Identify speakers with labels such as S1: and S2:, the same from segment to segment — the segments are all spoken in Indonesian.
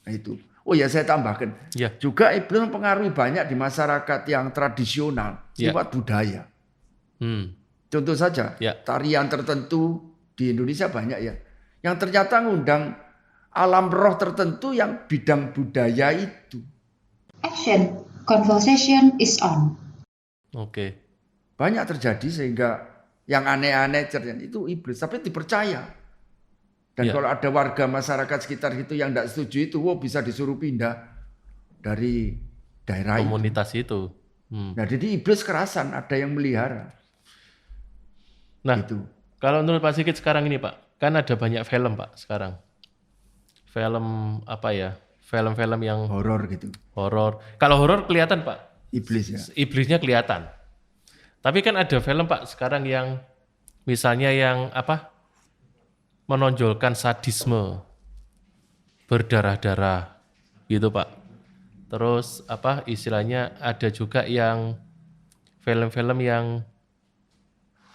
S1: Nah itu. Oh ya saya tambahkan.
S2: Ya.
S1: Juga iblis mempengaruhi banyak di masyarakat yang tradisional lewat budaya. Contoh saja, tarian tertentu di Indonesia banyak ya. Yang ternyata ngundang alam roh tertentu yang bidang budaya itu.
S3: Action. Conversation is on.
S2: Oke.
S1: Banyak terjadi sehingga yang aneh-aneh itu iblis. Tapi dipercaya. Dan kalau ada warga masyarakat sekitar itu yang tidak setuju itu, bisa disuruh pindah dari daerah
S2: komunitas itu.
S1: Nah jadi iblis kerasan, ada yang melihara.
S2: Nah gitu. Kalau menurut Pak Sigit sekarang ini Pak, kan ada banyak film Pak sekarang. Film apa ya? Film-film yang
S1: horor gitu.
S2: Horor. Kalau horor kelihatan Pak.
S1: Iblis ya.
S2: Iblisnya kelihatan. Tapi kan ada film Pak sekarang yang misalnya yang apa? Menonjolkan sadisme, berdarah-darah, gitu Pak. Terus apa istilahnya ada juga yang film-film yang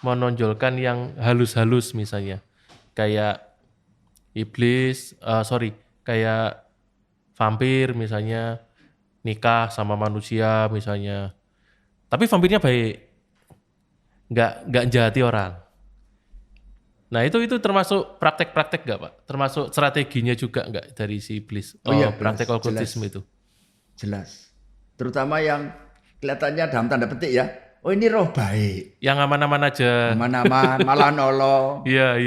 S2: menonjolkan yang halus-halus misalnya, kayak iblis, kayak vampir misalnya nikah sama manusia misalnya. Tapi vampirnya baik, nggak jahati orang. Nah itu termasuk praktek-praktek nggak Pak? Termasuk strateginya juga nggak dari si iblis? Praktek okultisme itu.
S1: Jelas. Terutama yang kelihatannya dalam tanda petik ya. Oh ini roh baik.
S2: Yang aman-aman aja.
S1: Aman-aman, malah nolong.
S2: Iya.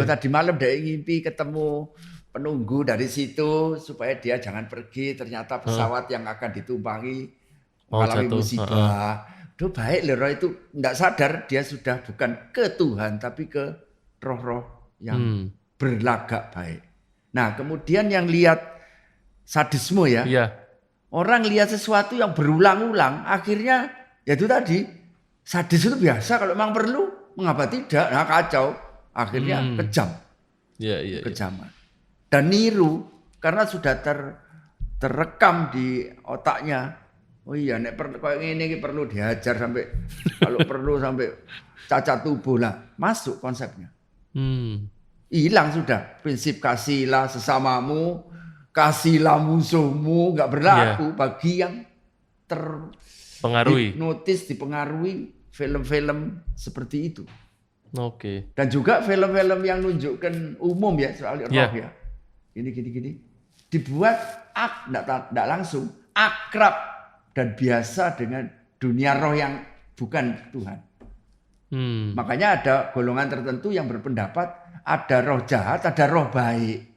S1: Tadi malam dia ngimpi ketemu penunggu dari situ supaya dia jangan pergi. Ternyata pesawat yang akan ditumpangi mengalami musibah. Baik loh roh itu. Nggak sadar dia sudah bukan ke Tuhan tapi ke roh-roh yang berlagak baik. Nah kemudian yang lihat sadisme ya.
S2: Iya.
S1: Orang lihat sesuatu yang berulang-ulang akhirnya ya itu tadi sadis itu biasa kalau memang perlu mengapa tidak. Nah kacau akhirnya kejam.
S2: Iya.
S1: Kejaman. Dan niru karena sudah terekam di otaknya. Oh iya nek kayak ini perlu dihajar sampai kalau perlu sampai cacat tubuh lah. Masuk konsepnya. Hilang sudah prinsip kasihlah sesamamu, kasihlah musuhmu, nggak berlaku bagi yang terhipnotis, dipengaruhi film-film seperti itu.
S2: Oke.
S1: Dan juga film-film yang nunjukkan umum ya soal roh ya. Gini. Dibuat nggak langsung akrab dan biasa dengan dunia roh yang bukan Tuhan. Makanya ada golongan tertentu yang berpendapat ada roh jahat, ada roh baik.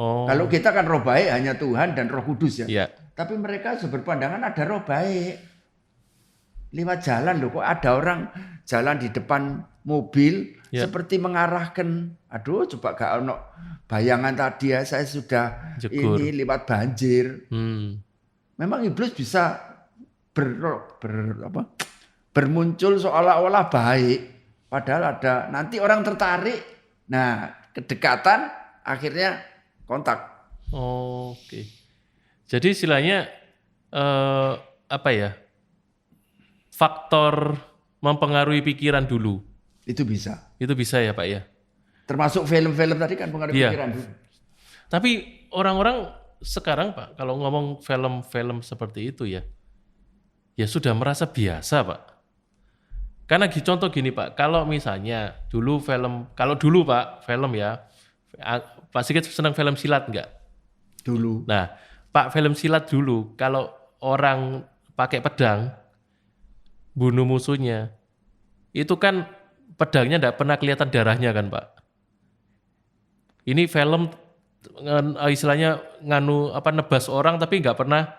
S1: Kalau kita kan roh baik hanya Tuhan dan Roh Kudus ya. Tapi mereka berpandangan ada roh baik. Lewat jalan loh, kok ada orang jalan di depan mobil seperti mengarahkan. Aduh, coba gak ono bayangan tadi ya, saya sudah ini lewat banjir. Memang iblis bisa bermuncul seolah-olah baik, padahal ada nanti orang tertarik, nah kedekatan akhirnya kontak.
S2: Oke. Jadi istilahnya faktor mempengaruhi pikiran dulu.
S1: Itu bisa.
S2: Itu bisa ya Pak ya.
S1: Termasuk film-film tadi kan pengaruh pikiran dulu.
S2: Tapi orang-orang sekarang Pak, kalau ngomong film-film seperti itu ya sudah merasa biasa Pak. Karena contoh gini Pak, kalau misalnya dulu Pak, film ya, Pak Sigit senang film silat enggak?
S1: Dulu.
S2: Nah, Pak film silat dulu, kalau orang pakai pedang, bunuh musuhnya, itu kan pedangnya enggak pernah kelihatan darahnya kan Pak? Ini film istilahnya nebas orang tapi enggak pernah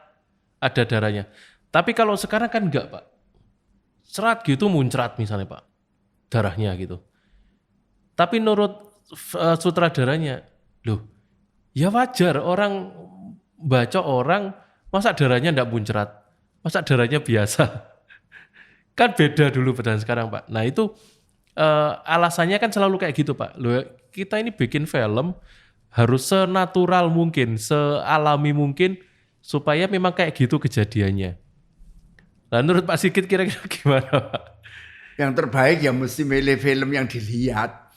S2: ada darahnya. Tapi kalau sekarang kan enggak Pak. Serat gitu muncrat misalnya Pak, darahnya gitu. Tapi menurut sutradaranya, loh ya wajar orang baca orang, masa darahnya enggak muncrat, masa darahnya biasa. Kan beda dulu dan sekarang Pak. Nah itu alasannya kan selalu kayak gitu Pak. Loh kita ini bikin film harus senatural mungkin, sealami mungkin, supaya memang kayak gitu kejadiannya. Nah, menurut Pak Sigit kira-kira gimana Pak?
S1: Yang terbaik ya mesti milih film yang dilihat.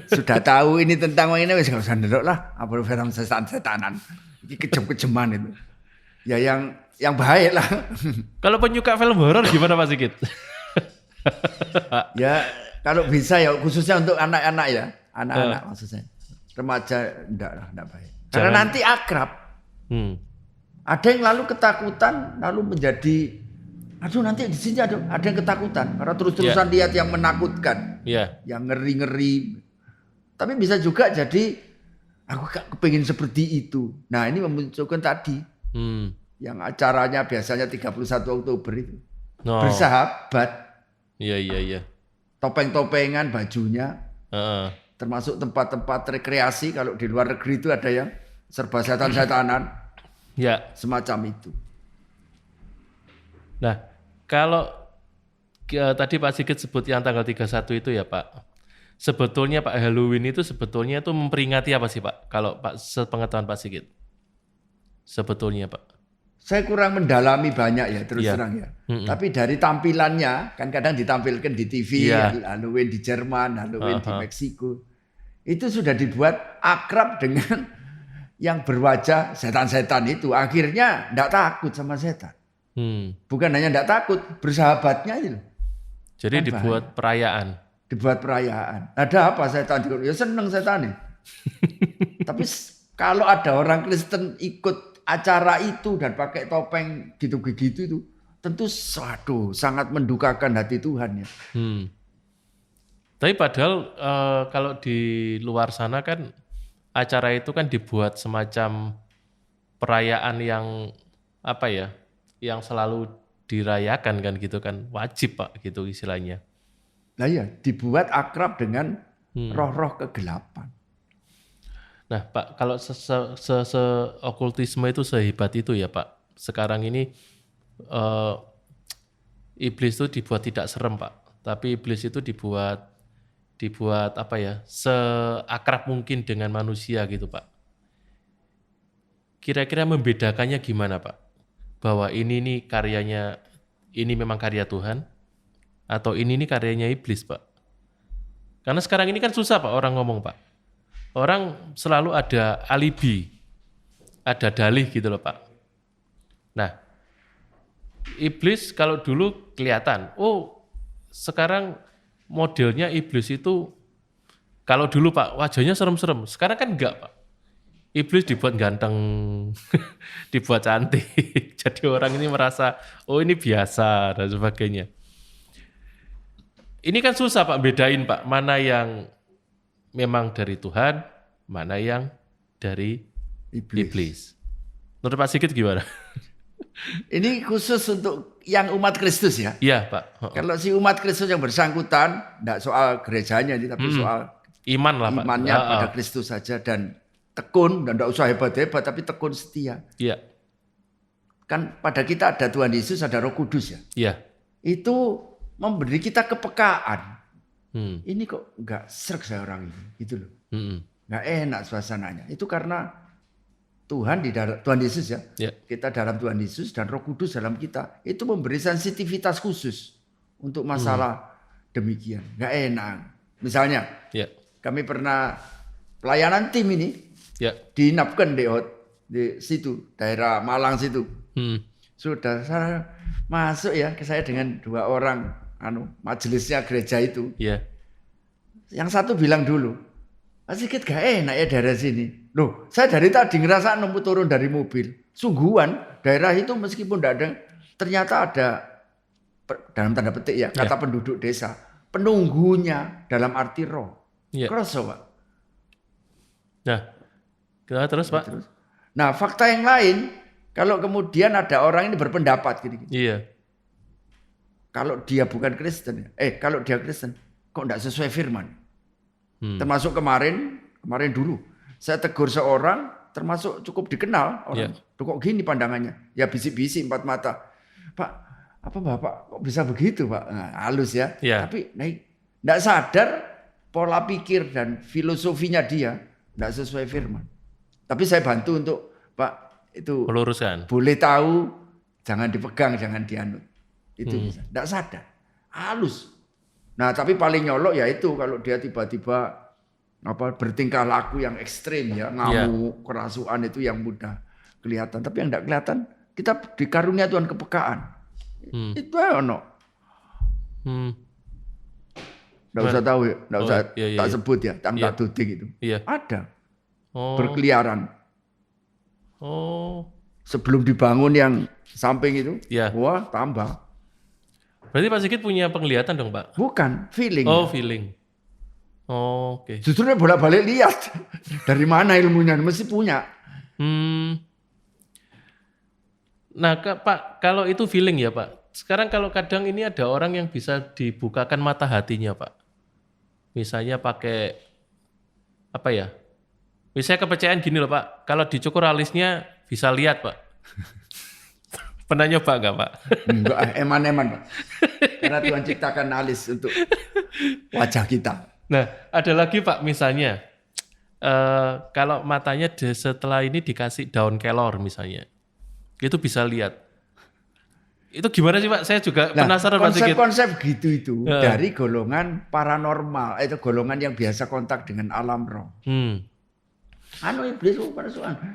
S1: Sudah tahu ini tentang ini wis gak usah ndelok lah, apa film setan-setanan. Ini kejem-kejeman itu. Ya yang baik lah.
S2: Kalau penyuka film horor gimana Pak Sigit?
S1: Ya kalau bisa ya khususnya untuk anak-anak ya. Anak-anak maksud saya. Remaja enggak baik. Karena nanti akrab. Ada yang lalu ketakutan lalu menjadi nanti di sini ada yang ketakutan karena terus-terusan lihat yang menakutkan. Yang ngeri-ngeri. Tapi bisa juga jadi aku kepingin seperti itu. Nah, ini memunculkan tadi. Yang acaranya biasanya 31 Oktober itu. Bersahabat.
S2: Iya.
S1: Topeng-topengan bajunya. Termasuk tempat-tempat rekreasi. Kalau di luar negeri itu ada yang serba setan-setanan.
S2: Ya.
S1: Semacam itu.
S2: Nah, kalau tadi Pak Sigit sebut yang tanggal 31 itu ya Pak. Sebetulnya Pak Halloween itu sebetulnya itu memperingati apa sih Pak? Kalau Pak sepengetahuan Pak Sigit. Sebetulnya Pak.
S1: Saya kurang mendalami banyak ya terus terang ya. Tapi dari tampilannya kan kadang ditampilkan di TV Halloween di Jerman, Halloween di Meksiko. Itu sudah dibuat akrab dengan yang berwajah setan-setan itu. Akhirnya enggak takut sama setan. Bukan hanya enggak takut, bersahabatnya itu.
S2: Jadi kan dibuat perayaan.
S1: Dibuat perayaan. Ada apa setan? Ya seneng setan nih. Tapi kalau ada orang Kristen ikut acara itu dan pakai topeng gitu-gitu itu, tentu sangat mendukakan hati Tuhan ya.
S2: Tapi padahal kalau di luar sana kan acara itu kan dibuat semacam perayaan yang apa ya, yang selalu dirayakan kan gitu kan, wajib Pak gitu istilahnya.
S1: Nah ya, dibuat akrab dengan roh-roh kegelapan.
S2: Nah Pak, kalau okultisme itu sehebat itu ya Pak. Sekarang ini iblis itu dibuat tidak serem Pak. Tapi iblis itu dibuat apa ya, seakrab mungkin dengan manusia gitu Pak. Kira-kira membedakannya gimana Pak? Bahwa ini nih karyanya, ini memang karya Tuhan, atau ini nih karyanya iblis Pak? Karena sekarang ini kan susah Pak orang ngomong Pak. Orang selalu ada alibi, ada dalih gitu loh Pak. Nah, iblis kalau dulu kelihatan, sekarang modelnya iblis itu, kalau dulu Pak wajahnya serem-serem, sekarang kan enggak Pak. Iblis dibuat ganteng, dibuat cantik, jadi orang ini merasa, ini biasa dan sebagainya. Ini kan susah Pak bedain Pak, mana yang memang dari Tuhan, mana yang dari iblis. Menurut Pak Sigit gimana?
S1: Ini khusus untuk yang umat Kristus ya?
S2: Iya Pak.
S1: Kalau si umat Kristus yang bersangkutan, enggak soal gerejanya ini, tapi soal
S2: iman lah Pak.
S1: Imannya pada Kristus saja dan tekun, dan enggak usah hebat-hebat, tapi tekun setia.
S2: Iya.
S1: Kan pada kita ada Tuhan Yesus, ada Roh Kudus ya?
S2: Iya.
S1: Itu memberi kita kepekaan. Ini kok enggak srek saya orang ini, gitu loh. Enggak enak suasananya. Itu karena Tuhan Tuhan Yesus ya. Kita dalam Tuhan Yesus dan Roh Kudus dalam kita. Itu memberi sensitivitas khusus untuk masalah demikian. Enggak enak. Misalnya, kami pernah pelayanan tim ini diinapkan di situ, daerah Malang situ. Sudah saya masuk ya ke saya dengan 2 orang majelisnya gereja itu. Yang satu bilang dulu, Pak Sigit gak enak ya daerah sini. Loh, saya dari tadi ngerasa nemu turun dari mobil. Sungguhan daerah itu meskipun tidak ada, ternyata ada dalam tanda petik ya, kata penduduk desa, penunggunya dalam arti roh. Kroso Pak.
S2: Nah, terus Pak.
S1: Nah, fakta yang lain, kalau kemudian ada orang ini berpendapat gini. Kalau dia bukan Kristen, kalau dia Kristen, kok enggak sesuai firman? Termasuk kemarin dulu, saya tegur seorang, termasuk cukup dikenal orang. Kok gini pandangannya? Ya bisik-bisik 4 mata. Pak, apa Bapak kok bisa begitu Pak? Nah, halus ya. Tapi enggak sadar pola pikir dan filosofinya dia enggak sesuai firman. Tapi saya bantu untuk Pak itu
S2: meluruskan. Boleh
S1: tahu, jangan dipegang, jangan dianut. Itu bisa. Nggak sadar. Halus. Nah, tapi paling nyolok ya itu kalau dia tiba-tiba bertingkah laku yang ekstrim ya, ngamuk, kerasukan itu yang mudah. kelihatan. Tapi yang tidak kelihatan, kita dikarunia Tuhan kepekaan. Itu ono. Nggak usah tahu ya, nggak usah tak sebut ya, tak tuding itu.
S2: Iya.
S1: Ada.
S2: Oh.
S1: Berkeliaran.
S2: Oh.
S1: Sebelum dibangun yang samping itu,
S2: Iya.
S1: wah tambah.
S2: Berarti Pak Sigit punya penglihatan dong, Pak?
S1: Bukan, feeling.
S2: Oh, feeling. Oh, oke.
S1: Justru dia bolak-balik lihat. Dari mana ilmunya, mesti punya.
S2: Nah, Pak, kalau itu feeling ya, Pak. Sekarang kalau kadang ini ada orang yang bisa dibukakan mata hatinya, Pak. Misalnya pakai, apa ya? Misalnya kepercayaan gini loh, Pak. Kalau dicukur alisnya bisa lihat, Pak. Pernah nyoba nggak, Pak?
S1: Enggak, eman-eman, Pak. Karena Tuhan ciptakan alis untuk wajah kita.
S2: Nah, ada lagi, Pak, misalnya. Kalau matanya setelah ini dikasih daun kelor misalnya. Itu bisa lihat. Itu gimana sih, Pak? Saya juga penasaran, Pak Sigit.
S1: Konsep-konsep gitu itu dari golongan paranormal, itu golongan yang biasa kontak dengan alam roh. Anu iblis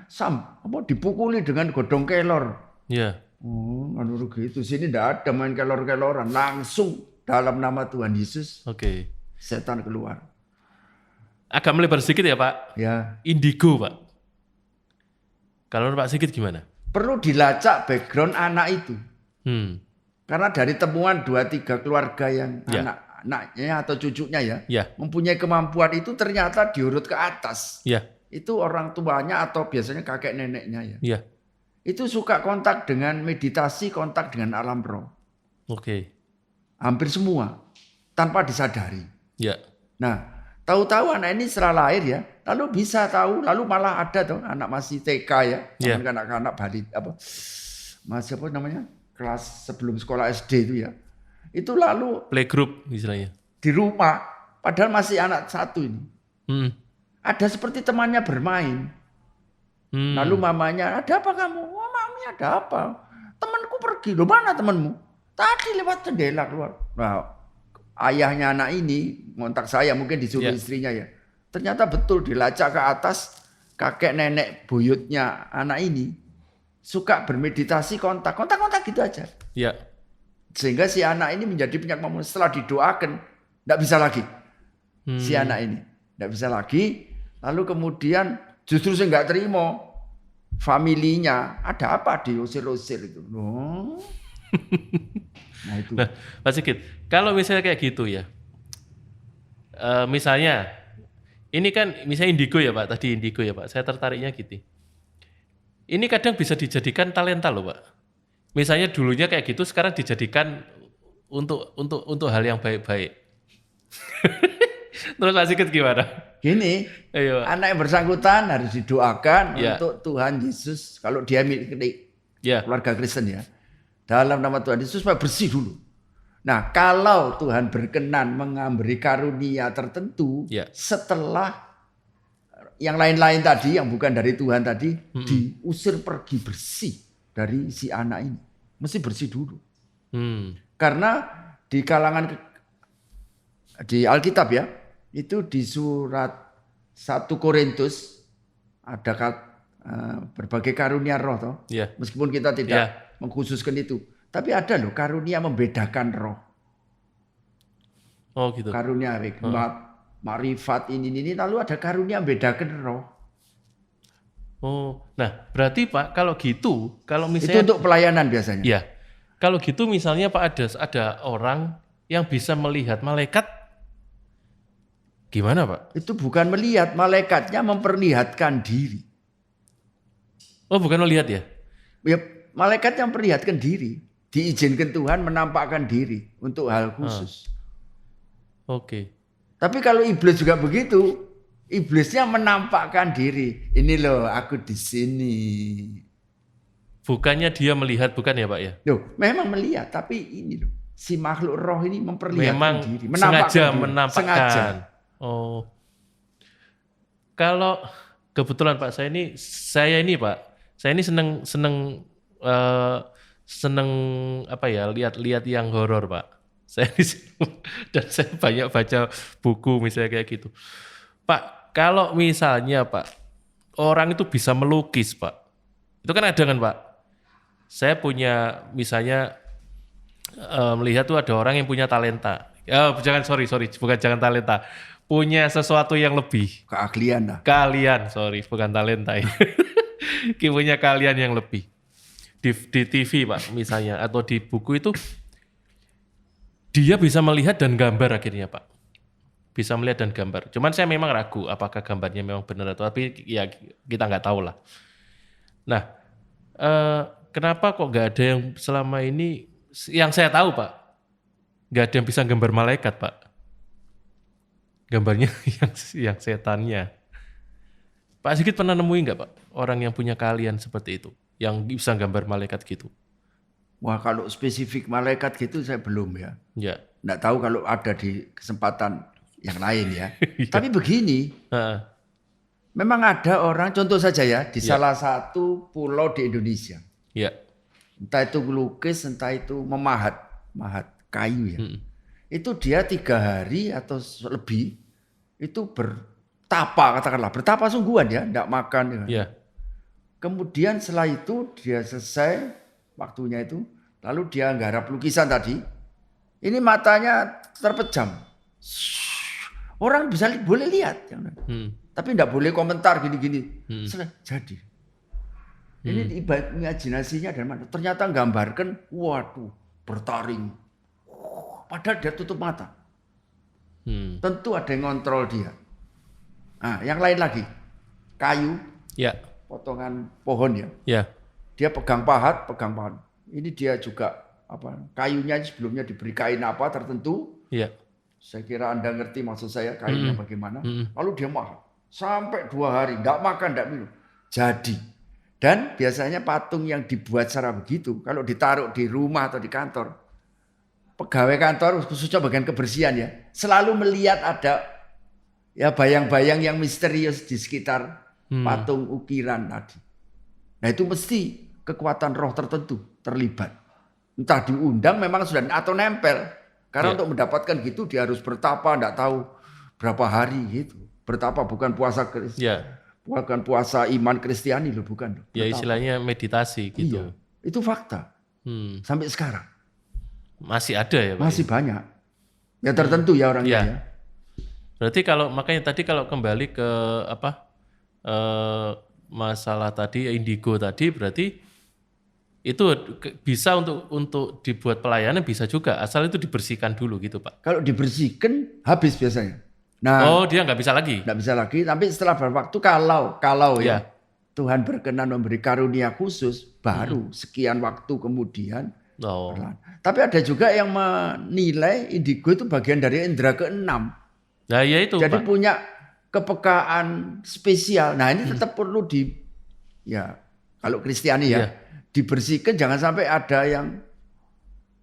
S1: Sam, apa dipukuli dengan godong kelor.
S2: Iya.
S1: Oh, anu gitu. Sini tidak ada main kelor-keloran, langsung dalam nama Tuhan Yesus.
S2: Oke.
S1: Setan keluar.
S2: Agak melebar sedikit ya, Pak.
S1: Ya.
S2: Indigo, Pak. Kalau Pak Sigit gimana?
S1: Perlu dilacak background anak itu. Karena dari temuan 2-3 keluarga yang anak-anaknya atau cucunya mempunyai kemampuan itu ternyata diurut ke atas. Itu orang tuanya atau biasanya kakek neneknya ya. Itu suka kontak dengan meditasi, kontak dengan alam roh.
S2: Oke.
S1: Hampir semua tanpa disadari.
S2: Ya.
S1: Nah, tahu-tahu anak ini setelah lahir ya, lalu bisa tahu, lalu malah ada tuh anak masih TK ya, anak-anak balik masih apa namanya? Kelas sebelum sekolah SD itu ya. Itu lalu
S2: playgroup istilahnya.
S1: Di rumah, padahal masih anak satu ini. Ada seperti temannya bermain. Lalu mamanya, ada apa kamu? Wah, mami ada apa? Temanku pergi. Loh, mana temanmu? Tadi lewat jendela keluar. Nah, ayahnya anak ini ngontak saya, mungkin disuruh istrinya ya. Ternyata betul dilacak ke atas, kakek nenek buyutnya anak ini suka bermeditasi kontak gitu aja.
S2: Iya.
S1: Sehingga si anak ini menjadi punya kemampuan setelah didoakan enggak bisa lagi. Si anak ini enggak bisa lagi. Lalu kemudian justru saya enggak terima familinya. Ada apa diusir-usir itu? Oh. Nah itu.
S2: Nah, Pak Sigit, kalau misalnya kayak gitu ya. Misalnya ini kan misalnya indigo ya, Pak. Tadi indigo ya, Pak. Saya tertariknya gitu. Ini kadang bisa dijadikan talenta loh, Pak. Misalnya dulunya kayak gitu, sekarang dijadikan untuk hal yang baik-baik. Terus Pak Sigit gimana?
S1: Gini,
S2: ayo.
S1: Anak yang bersangkutan harus didoakan untuk Tuhan Yesus. Kalau dia milik keluarga Kristen ya, dalam nama Tuhan Yesus supaya bersih dulu. Nah, kalau Tuhan berkenan memberi karunia tertentu setelah yang lain-lain tadi, yang bukan dari Tuhan tadi, diusir pergi bersih dari si anak ini. Mesti bersih dulu. Karena di kalangan, di Alkitab ya, itu di surat 1 Korintus, ada berbagai karunia roh. Toh. Meskipun kita tidak mengkhususkan itu. Tapi ada loh karunia membedakan roh.
S2: Oh gitu.
S1: Karunia hikmat. Marifat ini lalu ada karunia membedakan roh.
S2: Oh, nah berarti Pak kalau gitu, kalau misalnya
S1: itu untuk pelayanan biasanya.
S2: Ya, kalau gitu misalnya Pak ada orang yang bisa melihat malaikat, gimana Pak?
S1: Itu bukan melihat, malaikatnya memperlihatkan diri.
S2: Oh bukan melihat ya?
S1: Ya malaikatnya memperlihatkan diri, diizinkan Tuhan menampakkan diri untuk hal khusus.
S2: Oke.
S1: Tapi kalau iblis juga begitu, iblisnya menampakkan diri. Ini loh, aku di sini.
S2: Bukannya dia melihat, bukan ya Pak ya?
S1: Loh, memang melihat, tapi ini loh, si makhluk roh ini memperlihatkan
S2: memang
S1: diri,
S2: menampakkan.
S1: Sengaja.
S2: Oh. Kalau kebetulan Pak, saya ini Pak, saya ini seneng apa ya, lihat yang horor Pak. Dan saya banyak baca buku misalnya kayak gitu. Pak, kalau misalnya Pak, orang itu bisa melukis Pak. Itu kan ada kan Pak. Saya punya misalnya melihat tuh ada orang yang punya talenta. Jangan talenta. Punya sesuatu yang lebih.
S1: Keahlian lah.
S2: Bukan talenta ya. Punya keahlian yang lebih. Di TV Pak misalnya atau di buku itu dia bisa melihat dan gambar akhirnya Pak. Bisa melihat dan gambar. Cuman saya memang ragu apakah gambarnya memang benar atau tapi ya kita nggak tahu lah. Nah, kenapa kok nggak ada yang selama ini yang saya tahu Pak, nggak ada yang bisa gambar malaikat Pak. Gambarnya yang setannya. Pak Sigit pernah nemuin nggak Pak orang yang punya keahlian seperti itu, yang bisa gambar malaikat gitu?
S1: Wah kalau spesifik malaikat gitu saya belum ya.
S2: Ya.
S1: Nggak tahu kalau ada di kesempatan yang lain ya. Tapi begini, memang ada orang, contoh saja ya, di salah satu pulau di Indonesia.
S2: Ya.
S1: Entah itu lukis, entah itu memahat kayu ya. Itu dia 3 hari atau lebih, itu bertapa katakanlah, bertapa sungguhan ya, enggak makan.
S2: Ya.
S1: Kemudian setelah itu dia selesai waktunya itu, lalu dia nggarap lukisan tadi, ini matanya terpejam. Orang bisa boleh lihat, tapi enggak boleh komentar gini-gini. Jadi, ini imajinasinya dari mana? Ternyata gambarkan, waduh, bertaring. Padahal dia tutup mata. Tentu ada yang ngontrol dia. Nah, yang lain lagi, kayu,
S2: ya,
S1: potongan pohon ya.
S2: Ya.
S1: Dia pegang pahat. Ini dia juga kayunya sebelumnya diberi kain apa tertentu.
S2: Ya.
S1: Saya kira Anda ngerti maksud saya kainnya bagaimana. Lalu dia mahat sampai 2 hari, enggak makan, enggak minum. Jadi, dan biasanya patung yang dibuat secara begitu, kalau ditaruh di rumah atau di kantor, pegawai kantor khususnya bagian kebersihan ya, selalu melihat ada ya bayang-bayang yang misterius di sekitar patung ukiran tadi. Nah itu mesti kekuatan roh tertentu terlibat. Entah diundang memang sudah atau nempel. Karena untuk mendapatkan gitu dia harus bertapa, enggak tahu berapa hari gitu. Bertapa bukan puasa bukan puasa iman Kristiani loh, bukan. Bertapa.
S2: Ya istilahnya meditasi gitu.
S1: Iya, itu fakta. Sampai sekarang.
S2: Masih ada ya Pak?
S1: Masih banyak. Ya tertentu ya orangnya ya.
S2: Berarti makanya tadi kalau kembali ke masalah tadi indigo tadi, berarti itu bisa untuk dibuat pelayanan bisa juga, asal itu dibersihkan dulu gitu Pak.
S1: Kalau dibersihkan habis biasanya. Nah,
S2: dia nggak bisa lagi.
S1: Nggak bisa lagi, tapi setelah berwaktu kalau ya Tuhan berkenan memberi karunia khusus, baru sekian waktu kemudian. Tapi ada juga yang menilai indigo itu bagian dari indera ke-6.
S2: Nah, ya itu
S1: jadi
S2: Pak.
S1: punya kepekaan spesial. Nah, ini tetap perlu kalau Kristiani dibersihkan, jangan sampai ada yang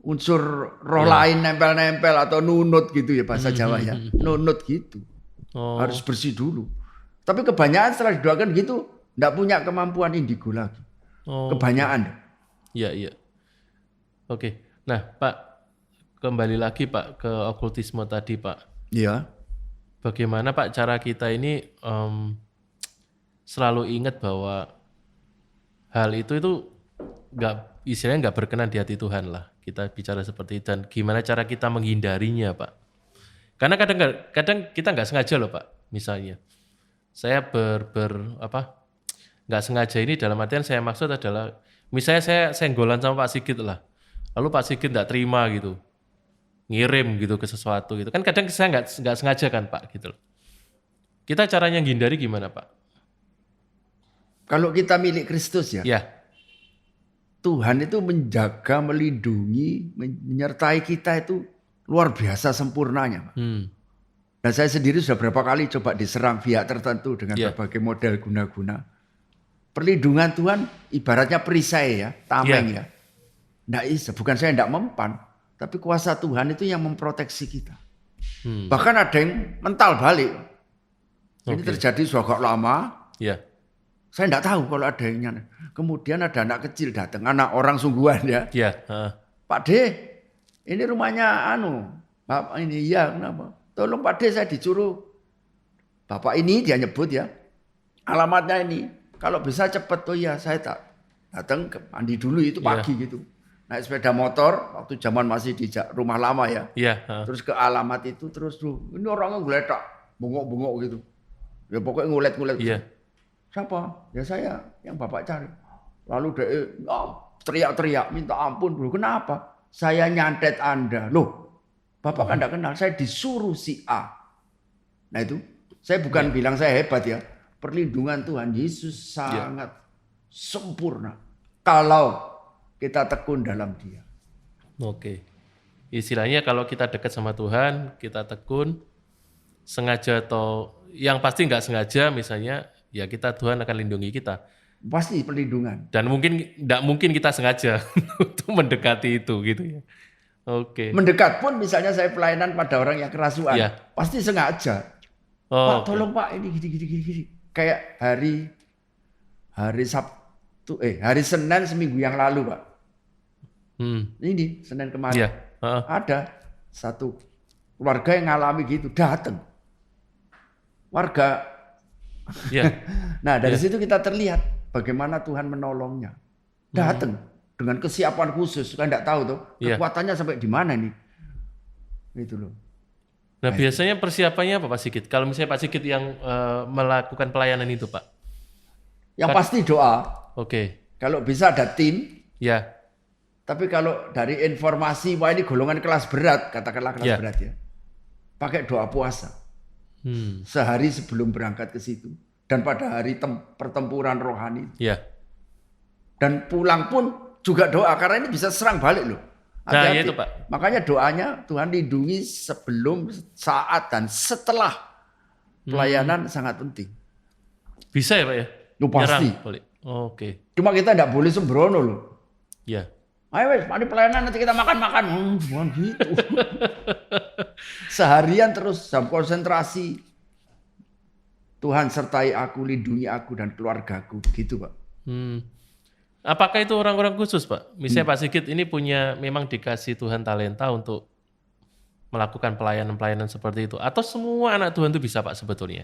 S1: unsur roh lain nempel-nempel atau nunut gitu ya bahasa Jawa ya. Nunut gitu. Harus bersih dulu. Tapi kebanyakan setelah didoakan gitu enggak punya kemampuan indigo lagi. Kebanyakan.
S2: Iya. Oke. Nah, Pak, kembali lagi Pak ke okultisme tadi, Pak.
S1: Iya.
S2: Bagaimana Pak cara kita ini selalu ingat bahwa hal itu istilahnya nggak berkenan di hati Tuhan lah. Kita bicara seperti itu, dan gimana cara kita menghindarinya Pak. Karena kadang kita nggak sengaja loh Pak. Misalnya saya nggak sengaja ini, dalam artian saya maksud adalah misalnya saya senggolan sama Pak Sigit lah. Lalu Pak Sigit nggak terima gitu. Ngirim gitu ke sesuatu gitu. Kan kadang saya nggak sengaja kan Pak gitu loh. Kita caranya menghindari gimana Pak?
S1: Kalau kita milik Kristus ya. Tuhan itu menjaga, melindungi, menyertai kita itu luar biasa sempurnanya Pak. Nah saya sendiri sudah berapa kali coba diserang pihak tertentu dengan berbagai model guna-guna. Perlindungan Tuhan ibaratnya perisai ya, tameng ya. Nggak bisa, bukan saya nggak mempan. Tapi kuasa Tuhan itu yang memproteksi kita. Bahkan ada yang mental balik. Ini terjadi sudah agak lama. Saya enggak tahu kalau ada yang nyana. Kemudian ada anak kecil datang, anak orang sungguhan ya. Pak D, ini rumahnya Bapak ini, kenapa? Tolong Pak D, saya disuruh. Bapak ini dia nyebut ya. Alamatnya ini. Kalau bisa cepat, saya tak Datang mandi dulu itu pagi gitu. Naik sepeda motor waktu zaman masih di rumah lama ya.
S2: Iya.
S1: Terus ke alamat itu terus tuh ini orangnya ngeletak, bengok-bengok gitu. Ya pokoknya ngulet-ngulet.
S2: Iya.
S1: Siapa? Ya saya yang Bapak cari. Lalu dia teriak-teriak minta ampun bro. Kenapa? Saya nyantet Anda. Loh, Bapak kan enggak kenal. Saya disuruh si A. Nah itu, saya bukan bilang saya hebat ya. Perlindungan Tuhan Yesus sangat sempurna. Kalau kita tekun dalam Dia.
S2: Oke. Istilahnya kalau kita dekat sama Tuhan, kita tekun, sengaja atau yang pasti nggak sengaja misalnya, ya Tuhan akan lindungi kita.
S1: Pasti perlindungan.
S2: Dan nggak mungkin kita sengaja untuk mendekati itu gitu ya. Oke.
S1: Mendekat pun misalnya saya pelayanan pada orang yang kerasuan.
S2: Iya.
S1: Pasti sengaja.
S2: Oh,
S1: Pak tolong Pak ini gini. Kayak hari Sabtu, hari Senin seminggu yang lalu Pak. Ini Senin kemarin.
S2: Iya.
S1: Ada satu keluarga yang ngalami gitu, datang. Warga.
S2: Iya.
S1: Nah dari situ kita terlihat bagaimana Tuhan menolongnya. Datang dengan kesiapan khusus. Kan enggak tahu tuh kekuatannya sampai di mana nih. Itu loh.
S2: Nah biasanya persiapannya apa Pak Sigit? Kalau misalnya Pak Sigit yang melakukan pelayanan itu Pak?
S1: Yang pasti doa.
S2: Oke.
S1: Kalau bisa ada tim.
S2: Ya.
S1: Tapi kalau dari informasi, wah ini golongan kelas berat, katakanlah kelas berat ya. Pakai doa puasa. Sehari sebelum berangkat ke situ. Dan pada hari pertempuran rohani.
S2: Ya.
S1: Dan pulang pun juga doa, karena ini bisa serang balik loh.
S2: Nah ya itu Pak.
S1: Makanya doanya Tuhan lindungi sebelum, saat, dan setelah pelayanan sangat penting.
S2: Bisa ya Pak ya?
S1: Loh pasti.
S2: Oke.
S1: Cuma kita tidak boleh sembrono loh.
S2: Ya.
S1: Ayo wes, mari pelayanan nanti kita makan-makan. Bukan gitu. Seharian terus dalam konsentrasi. Tuhan sertai aku, lindungi aku dan keluargaku. Gitu Pak.
S2: Apakah itu orang-orang khusus Pak? Misalnya Pak Sigit ini memang dikasih Tuhan talenta untuk melakukan pelayanan-pelayanan seperti itu. Atau semua anak Tuhan itu bisa Pak sebetulnya?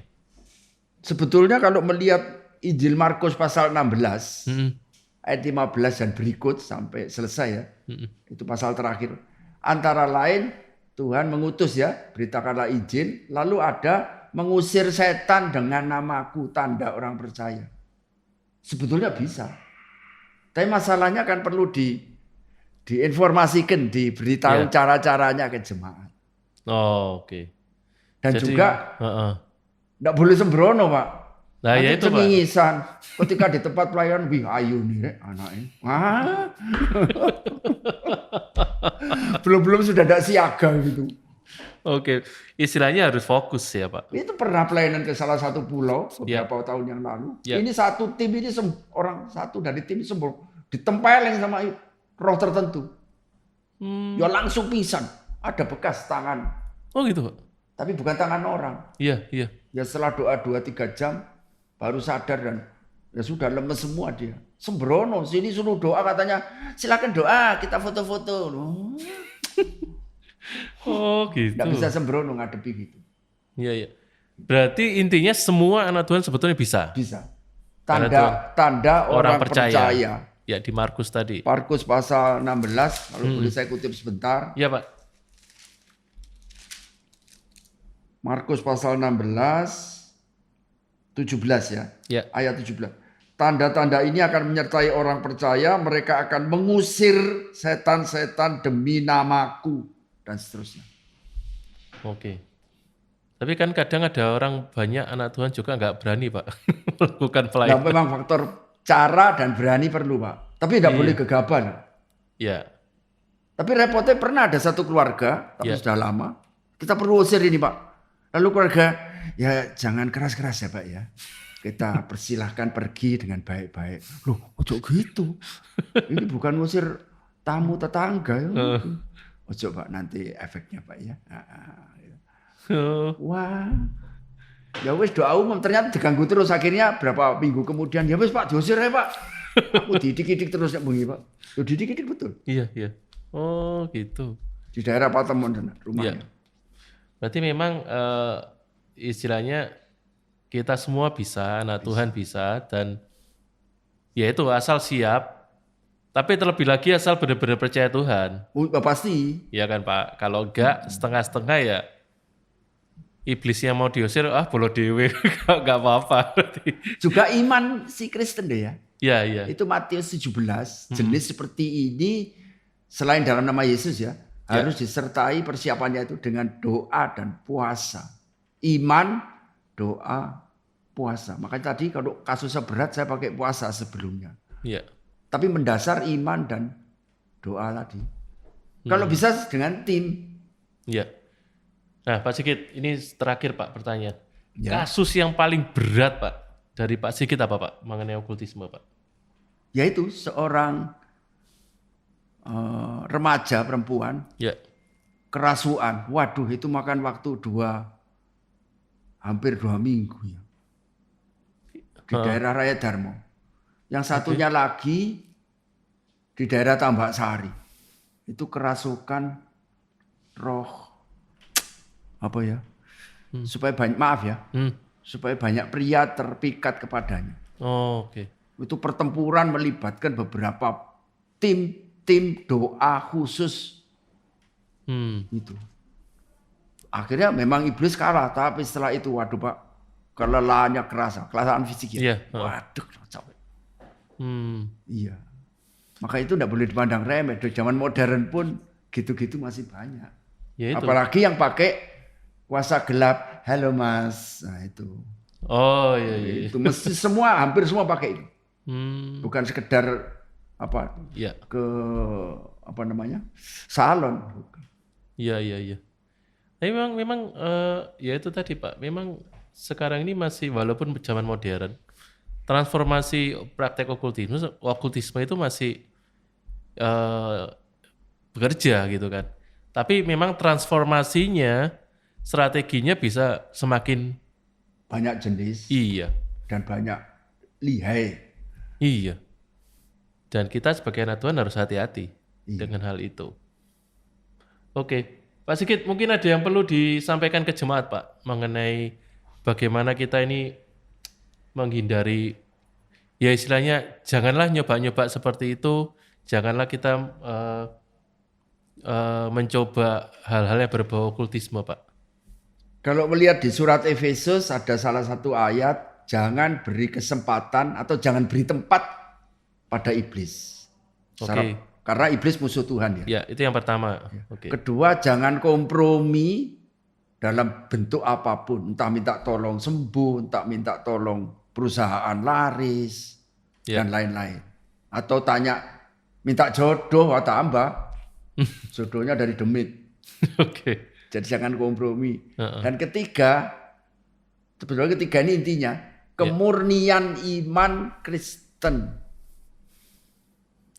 S1: Sebetulnya kalau melihat Injil Markus pasal 16. Ayat 15 dan berikut sampai selesai ya. Itu pasal terakhir. Antara lain Tuhan mengutus ya, beritakanlah Injil. Lalu ada mengusir setan dengan namaku, tanda orang percaya. Sebetulnya bisa. Tapi masalahnya kan perlu diinformasikan, diberitahu cara-caranya ke jemaat.
S2: Oh, oke.
S1: Dan jadi, juga enggak boleh sembrono Pak.
S2: Nah, ya itu
S1: cengingisan. Ketika di tempat pelayanan, wih ayu nih anaknya. Belum sudah ada siaga gitu.
S2: Oke, istilahnya harus fokus ya Pak.
S1: Itu pernah pelayanan ke salah satu pulau beberapa tahun yang lalu. Ini satu tim ini orang satu dari tim ditempeleng sama roh tertentu. Ya langsung pingsan. Ada bekas tangan.
S2: Oh gitu Pak.
S1: Tapi bukan tangan orang.
S2: Iya.
S1: Ya setelah doa 2-3 jam baru sadar dan ya sudah lemes semua dia. Sembrono, sini suruh doa katanya, silakan doa, kita foto-foto.
S2: Oh gitu.
S1: Nggak bisa sembrono ngadepi gitu.
S2: Iya. Berarti intinya semua anak Tuhan sebetulnya bisa.
S1: Bisa. Tanda orang percaya.
S2: Ya di Markus tadi.
S1: Markus pasal 16, kalau boleh saya kutip sebentar.
S2: Iya Pak.
S1: Markus pasal 16, 17 ya. Ayat 17. Tanda-tanda ini akan menyertai orang percaya, mereka akan mengusir setan-setan demi namaku dan seterusnya.
S2: Oke. Tapi kan kadang ada orang banyak anak Tuhan juga nggak berani Pak melakukan pelayanan.
S1: Nah, memang faktor cara dan berani perlu Pak. Tapi tidak boleh gegabah.
S2: Iya.
S1: Tapi repotnya pernah ada satu keluarga, tapi sudah lama. Kita perlu usir ini Pak. Lalu keluarga, ya jangan keras-keras ya Pak ya. Kita persilahkan pergi dengan baik-baik. Loh, ojo gitu. Ini bukan ngusir tamu tetangga ya. Ojo Pak, nanti efeknya Pak ya. Wah. Ya wis doa umum ternyata diganggu terus, akhirnya berapa minggu kemudian ya wis Pak diusir ya Pak. Aku didik-didik terus ya bengi Pak. Loh didik-didik betul.
S2: Iya. Oh gitu.
S1: Di daerah Patemon rumahnya.
S2: Iya. Berarti memang istilahnya kita semua bisa, anak Tuhan bisa, dan Ya itu asal siap, tapi terlebih lagi asal benar-benar percaya Tuhan.
S1: Pasti.
S2: Ya kan Pak, kalau enggak setengah-setengah ya iblisnya mau diusir, bolo dewe, enggak apa-apa.
S1: Juga iman si Kristen deh ya.
S2: Iya, iya.
S1: Itu Matius 17, jenis seperti ini selain dalam nama Yesus ya, harus disertai persiapannya itu dengan doa dan puasa. Iman, doa, puasa. Makanya tadi kalau kasusnya berat saya pakai puasa sebelumnya.
S2: Iya.
S1: Tapi mendasar iman dan doa tadi. Kalau bisa dengan tim.
S2: Iya. Nah Pak Sigit, ini terakhir Pak pertanyaan.
S1: Ya.
S2: Kasus yang paling berat Pak dari Pak Sigit apa Pak mengenai okultisme Pak?
S1: Yaitu seorang remaja perempuan
S2: Ya.
S1: kerasuan. Waduh, itu makan waktu hampir 2 minggu ya. Di daerah Raya Darmo. Yang satunya lagi di daerah Tambak Sari. Itu kerasukan roh apa ya? Supaya banyak, maaf ya. Supaya banyak pria terpikat kepadanya.
S2: Oh, oke.
S1: Itu pertempuran melibatkan beberapa tim doa khusus. Itu. Akhirnya memang iblis kalah, tapi setelah itu waduh Pak, kelelahannya kerasa, kelelahan fisik ya.
S2: Iya.
S1: Waduh, capek. Iya. Maka itu tidak boleh dipandang remeh. Di zaman modern pun gitu-gitu masih banyak.
S2: Ya itu.
S1: Apalagi yang pakai kuasa gelap. Halo Mas. Nah itu.
S2: Oh iya.
S1: Itu mesti hampir semua pakai itu. Bukan sekedar
S2: Iya.
S1: salon.
S2: Iya. Tapi memang ya itu tadi Pak. Memang sekarang ini masih walaupun zaman modern, transformasi praktek okultisme itu masih bekerja gitu kan. Tapi memang transformasinya, strateginya bisa semakin
S1: banyak jenis.
S2: Iya.
S1: Dan banyak lihai.
S2: Iya. Dan kita sebagai anak Tuhan harus hati-hati dengan hal itu. Oke. Pak Sigit, mungkin ada yang perlu disampaikan ke jemaat Pak mengenai bagaimana kita ini menghindari, ya istilahnya janganlah nyoba-nyoba seperti itu, janganlah kita mencoba hal-hal yang berbau okultisme Pak.
S1: Kalau melihat di surat Efesus ada salah satu ayat, jangan beri kesempatan atau jangan beri tempat pada iblis. Karena iblis musuh Tuhan ya.
S2: Ya, itu yang pertama.
S1: Kedua, jangan kompromi dalam bentuk apapun. Entah minta tolong sembuh, entah minta tolong perusahaan laris, dan lain-lain. Atau tanya, minta jodoh, tambah. Jodohnya dari demit. Jadi jangan kompromi. Dan ketiga, sebetulnya ketiga ini intinya, kemurnian iman Kristen.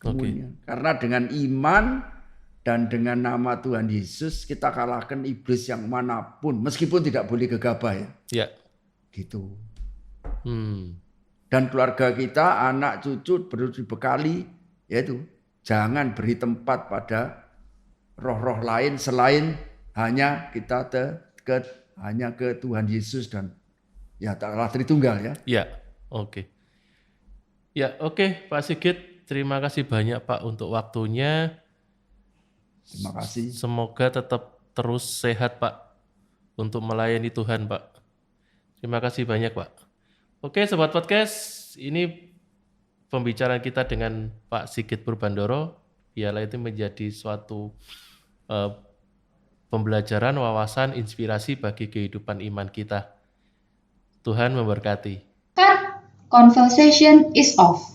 S1: Karena dengan iman dan dengan nama Tuhan Yesus kita kalahkan iblis yang manapun, meskipun tidak boleh gegabah ya.
S2: Ya.
S1: Gitu. Dan keluarga kita, anak cucu perlu dibekali, yaitu jangan beri tempat pada roh-roh lain selain hanya kita hanya ke Tuhan Yesus dan ya Allah Tritunggal ya.
S2: Ya, oke. Ya, oke Pak Sigit, terima kasih banyak Pak untuk waktunya.
S1: Terima kasih.
S2: Semoga tetap terus sehat Pak untuk melayani Tuhan Pak. Terima kasih banyak Pak. Oke Sobat Podcast, ini pembicaraan kita dengan Pak Sigit Purbandoro. Biarlah itu menjadi suatu pembelajaran, wawasan, inspirasi bagi kehidupan iman kita. Tuhan memberkati.
S3: Cut. Conversation is off.